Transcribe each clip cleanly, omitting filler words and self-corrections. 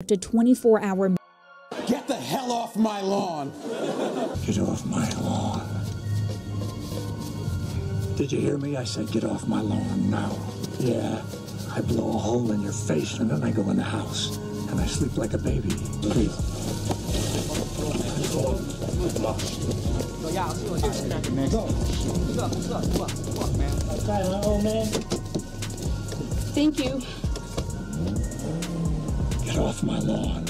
a 24-hour. Get the hell off my lawn! Get off my lawn. Did you hear me? I said get off my lawn now. Yeah, I blow a hole in your face and then I go in the house and I sleep like a baby. Please. Thank you. Get off my lawn.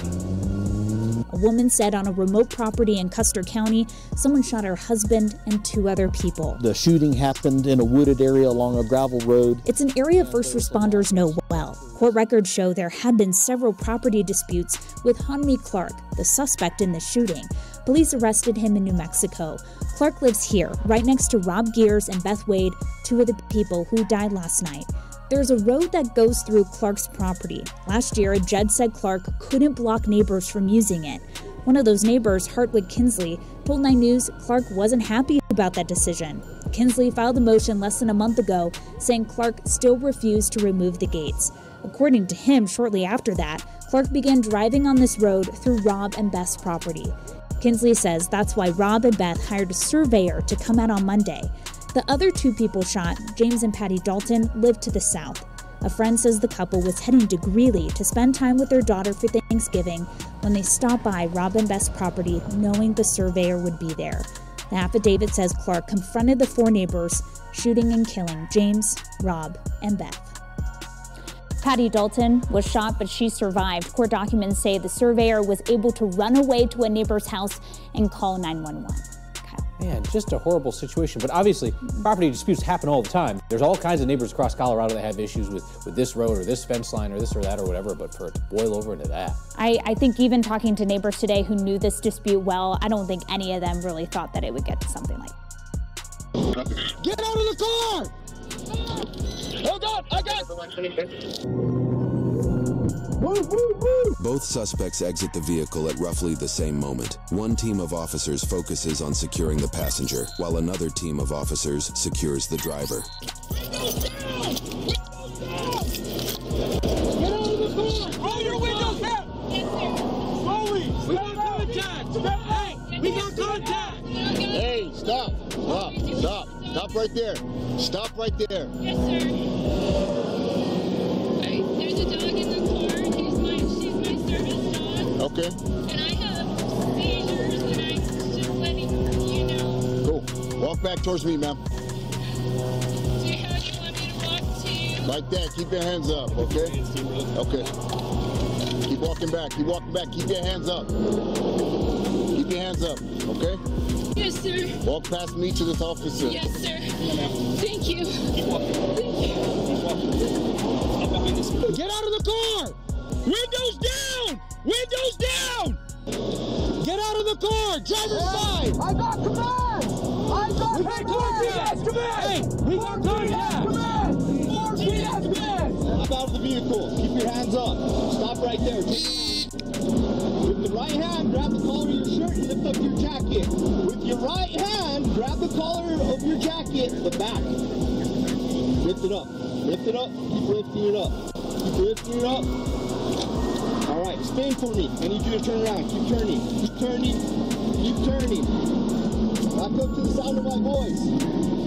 A woman said on a remote property in Custer County, someone shot her husband and 2 other people. The shooting happened in a wooded area along a gravel road. It's an area first responders know well. Court records show there had been several property disputes with Hanme Clark, the suspect in the shooting. Police arrested him in New Mexico. Clark lives here, right next to Rob Gears and Beth Wade, 2 of the people who died last night. There's a road that goes through Clark's property. Last year, a judge said Clark couldn't block neighbors from using it. One of those neighbors, Hartwood Kinsley, told 9 News Clark wasn't happy about that decision. Kinsley filed a motion less than a month ago saying Clark still refused to remove the gates. According to him, shortly after that, Clark began driving on this road through Rob and Beth's property. Kinsley says that's why Rob and Beth hired a surveyor to come out on Monday. The other 2 people shot, James and Patty Dalton, lived to the south. A friend says the couple was heading to Greeley to spend time with their daughter for Thanksgiving when they stopped by Rob and Beth's property knowing the surveyor would be there. The affidavit says Clark confronted the 4 neighbors, shooting and killing James, Rob, and Beth. Patty Dalton was shot, but she survived. Court documents say the surveyor was able to run away to a neighbor's house and call 911. Man, just a horrible situation. But obviously, property disputes happen all the time. There's all kinds of neighbors across Colorado that have issues with this road or this fence line or this or that or whatever, but for it to boil over into that. I think even talking to neighbors today who knew this dispute well, I don't think any of them really thought that it would get to something like that. Get out of the car! Hold on, I got Both suspects exit the vehicle at roughly the same moment. One team of officers focuses on securing the passenger, while another team of officers secures the driver. Get out of the car! Roll your windows down! Slowly! We got contact! Hey! We got contact! Hey, stop! Stop! Stop! Stop right there! Stop right there! Yes, sir. There's a dog in the car. She's my service dog. Okay. And I have seizures, and I'm just letting you know. Cool. Walk back towards me, ma'am. So how do you want me to walk to you? Like that. Keep your hands up, okay? Okay. Keep walking back. Keep walking back. Keep your hands up. Keep your hands up, okay? Yes, sir. Walk past me to this officer. Yes, sir. Thank you. Keep walking. Thank you. Get out of the car! Windows down! Windows down! Get out of the car! Driver's side! I got command! I got command! Hey, we got contact! Command! Command! Stop out of the vehicle. Keep your hands up. Stop right there. With the right hand, grab the collar of your shirt and lift up your jacket. With your right hand, grab the collar of your jacket, the back. Lift it up. Lift it up. Keep lifting it up. Keep lifting it up. All right, spin for me. I need you to turn around. Keep turning. Keep turning. Keep turning. Back up to the sound of my voice.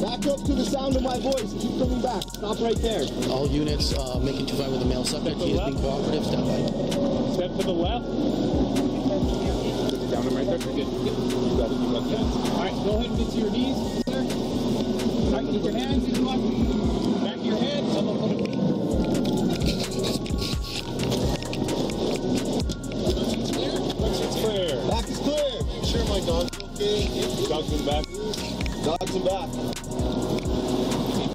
Back up to the sound of my voice. Keep coming back. Stop right there. All units making 2-5 with a male subject. He is being cooperative. Stand by. Step to the left. Down him right there. Good. You got it. You got it. All right, go ahead and get to your knees, sir. All right, get your hands in the back of your head. It's clear. Back is clear. Make sure my dog's okay. Dog's in the back. Dog's in back.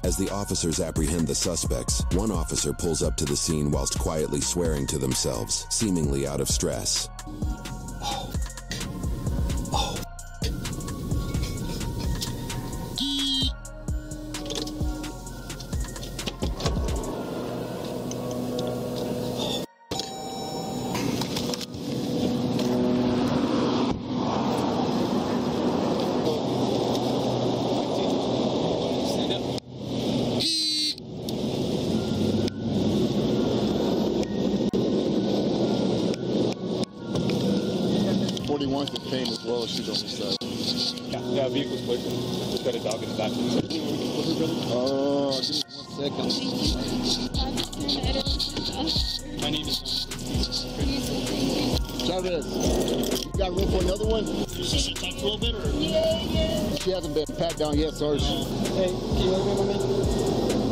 As the officers apprehend the suspects, one officer pulls up to the scene whilst quietly swearing to themselves, seemingly out of stress. 41 that came as well as she's on the side. Yeah, vehicle's clear. Just got a dog in the back. Give me 1 second. My name is Chavez, you got room for another one? Should I talk a little bit, or? Yeah. She hasn't been pat down yet, Sarge. Hey, can you over with me?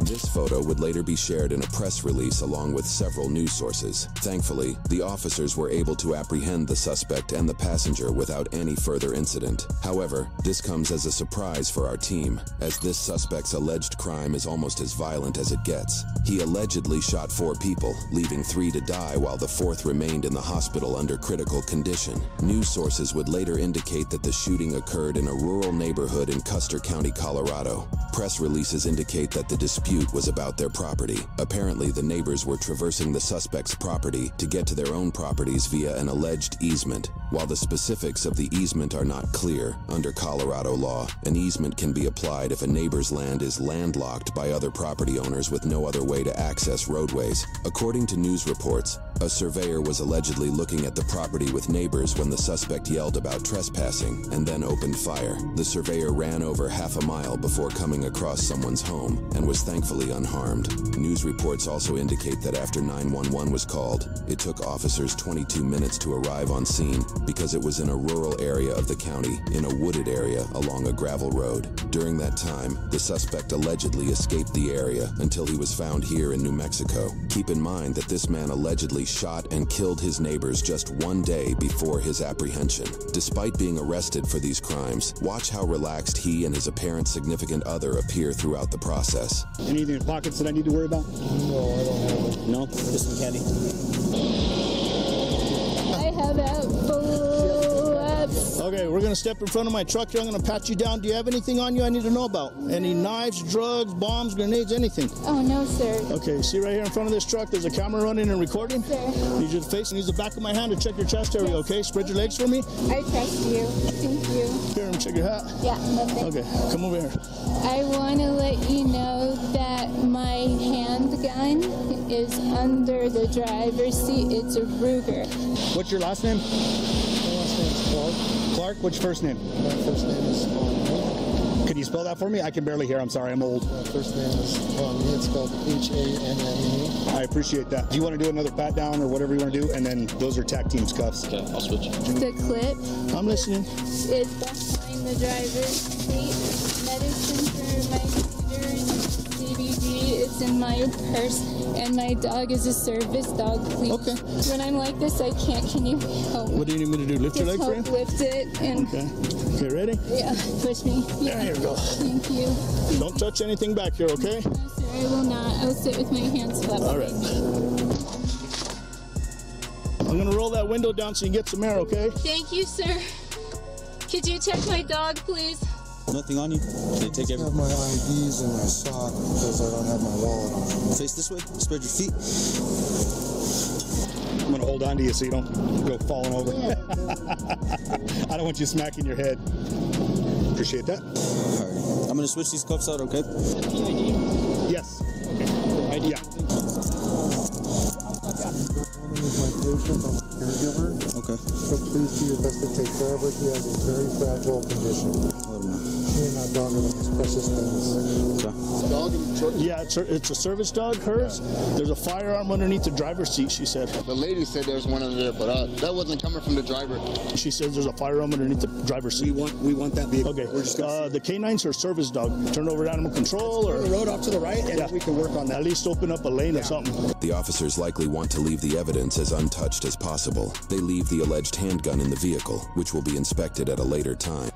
This photo would later be shared in a press release along with several news sources. Thankfully, the officers were able to apprehend the suspect and the passenger without any further incident. However, this comes as a surprise for our team, as this suspect's alleged crime is almost as violent as it gets. He allegedly shot 4 people, leaving 3 to die while the 4th remained in the hospital under critical condition. News sources would later indicate that the shooting occurred in a rural neighborhood in Custer County, Colorado. Press releases indicate that the dispute was about their property. Apparently, the neighbors were traversing the suspect's property to get to their own properties via an alleged easement. While the specifics of the easement are not clear, under Colorado law, an easement can be applied if a neighbor's land is landlocked by other property owners with no other way to access roadways. According to news reports, a surveyor was allegedly looking at the property with neighbors when the suspect yelled about trespassing and then opened fire. The surveyor ran over half a mile before coming across someone's home and was thankfully unharmed. News reports also indicate that after 911 was called, it took officers 22 minutes to arrive on scene because it was in a rural area of the county, in a wooded area along a gravel road. During that time, the suspect allegedly escaped the area until he was found here in New Mexico. Keep in mind that this man allegedly shot and killed his neighbors just 1 day before his apprehension. Despite being arrested for these crimes, watch how relaxed he and his apparent significant other appear throughout the process. Anything in pockets that I need to worry about? No, I don't have it. No? Just some candy. I have epilepsy. Okay, we're gonna step in front of my truck here. I'm gonna pat you down. Do you have anything on you I need to know about? Any knives, drugs, bombs, grenades, anything? Oh, no, sir. Okay, see right here in front of this truck, there's a camera running and recording? Sir. Need your face and use the back of my hand to check your chest area, okay? Spread your legs for me. I trust you. Thank you. Here, check your hat. Yeah, nothing. Okay, come over here. I want to let you know that my handgun is under the driver's seat. It's a Ruger. What's your last name? My last name is Clark. Clark, what's your first name? My first name is Hanme. Can you spell that for me? I can barely hear. I'm sorry, I'm old. My first name is Hanme. It's spelled Hanme. I appreciate that. Do you want to do another pat down or whatever you want to do? And then those are tag team cuffs. Okay, I'll switch. The clip I'm listening. is behind the driver's seat. Medicine for my computers, CBD is in my purse, and my dog is a service dog. Please. Okay. When I'm like this, I can't. Can you help? What do you need me to do? Lift your leg Just for help you? lift it and Okay. Okay, ready? yeah, push me. Yeah. There you go. Thank you. Don't touch anything back here, okay? No, sir, I will not. I will sit with my hands flat. All right. I'm gonna roll that window down so you get some air, okay? Thank you, sir. Could you check my dog, please? Nothing on you? They take I have my IDs in my sock because I don't have my wallet on. Face this way. Spread your feet. I'm gonna hold on to you so you don't go falling over. I don't want you smacking your head. Appreciate that. All right. I'm gonna switch these cuffs out, okay? Yes. Okay. Yeah. With my patient, I'm a caregiver. Okay. So please do your best to take care of her. He has a very fragile condition. Hold on. She and that dog are the most precious things. Okay. Yeah, it's a service dog, hers. There's a firearm underneath the driver's seat, she said. The lady said there's one under there, but that wasn't coming from the driver. She says there's a firearm underneath the driver's seat. We want that vehicle. Okay. We're just The K9's her service dog. Turn over to animal control or the road off to the right, and we can work on that. at least open up a lane or something. The officers likely want to leave the evidence as untouched as possible. They leave the alleged handgun in the vehicle, which will be inspected at a later time.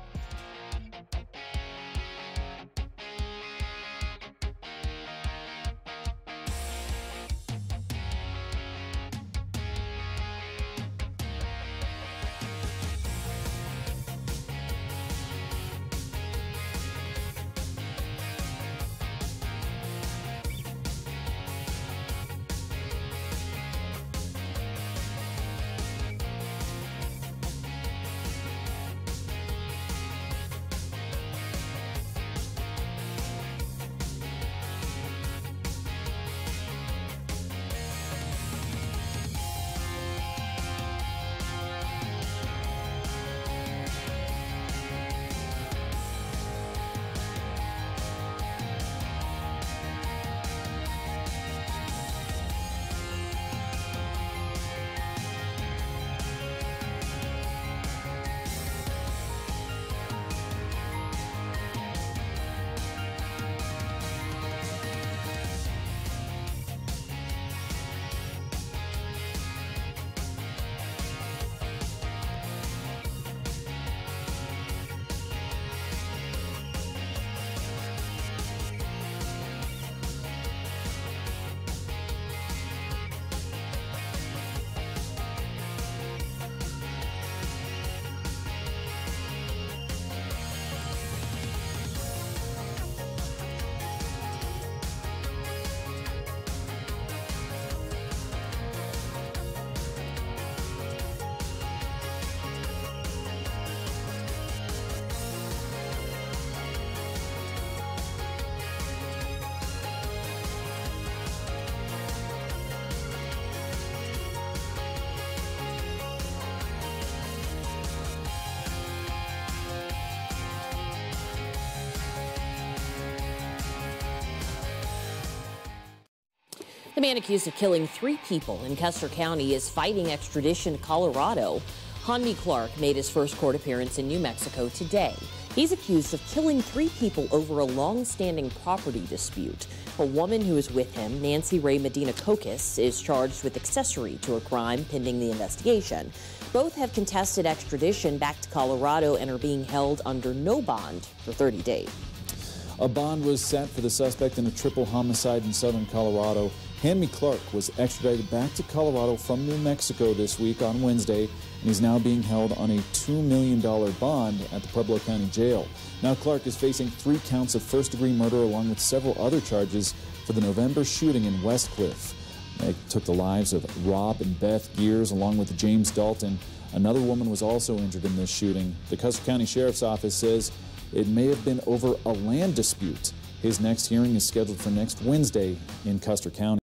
The man accused of killing 3 people in Custer County is fighting extradition to Colorado. Hanme Clark made his first court appearance in New Mexico today. He's accused of killing 3 people over a long-standing property dispute. A woman who was with him, Nancy Ray Medina Cocos, is charged with accessory to a crime pending the investigation. Both have contested extradition back to Colorado and are being held under no bond for 30 days. A bond was set for the suspect in a triple homicide in southern Colorado. Hanme Clark was extradited back to Colorado from New Mexico this week on Wednesday, and he's now being held on a $2 million bond at the Pueblo County Jail. Now Clark is facing 3 counts of first-degree murder along with several other charges for the November shooting in Westcliff. They took the lives of Rob and Beth Gears along with James Dalton. Another woman was also injured in this shooting. The Custer County Sheriff's Office says it may have been over a land dispute. His next hearing is scheduled for next Wednesday in Custer County.